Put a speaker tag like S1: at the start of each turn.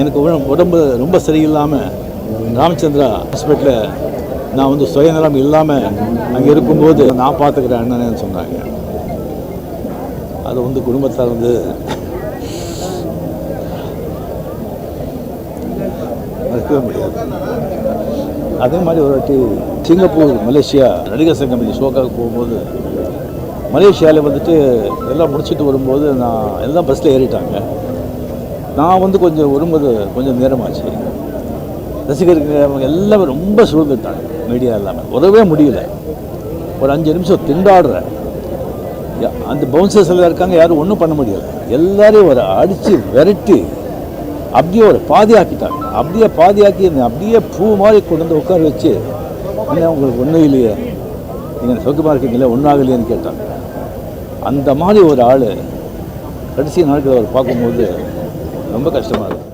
S1: எனக்கு உடம்பு ரொம்ப சரியில்லாமல் ராமச்சந்திரா ஹாஸ்பிட்டலில் நான் வந்து சுயநலம் இல்லாமல் அங்கே இருக்கும்போது நான் பார்த்துக்கிறேன் அண்ணன்னு சொன்னாங்க. அது வந்து குடும்பத்தார் வந்து மறுக்கவே முடியாது. அதே மாதிரி ஒரு வாட்டி சிங்கப்பூர் மலேசியா நடிகர் சங்கம் ஷோக்காக போகும்போது மலேசியாவில் வந்துட்டு எல்லாம் முடிச்சுட்டு வரும்போது நான் எல்லாம் பஸ்ஸில் ஏறிட்டாங்க. நான் வந்து கொஞ்சம் வரும்போது கொஞ்சம் நேரமாச்சு. ரசிகர்கள் அவங்க எல்லாமே ரொம்ப சூழ்ந்துட்டாங்க. மீடியா இல்லாமல் வரவே முடியல. ஒரு 5 நிமிஷம் திண்டாடுறேன். அந்த பவுன்சர்ஸ் எல்லாம் இருக்காங்க, யாரும் ஒன்றும் பண்ண முடியலை. எல்லாரையும் ஒரு அடித்து விரட்டி அப்படியே ஒரு பாதியாக்கிட்டாங்க. அப்படியே பாதியாக்கி அப்படியே பூ மாதிரி கொண்டு வந்து உட்கார வச்சு, என்ன உங்களுக்கு ஒன்றும் இல்லையே, நீங்கள் சௌக்கியமாக இருக்கீங்களே, ஒன்றும் ஆகலையேன்னு கேட்டாங்க. அந்த மாதிரி ஒரு ஆள் கடைசி நாட்கள் அவர் பார்க்கும்போது ரொம்ப கஷ்டமாக இருக்கும்.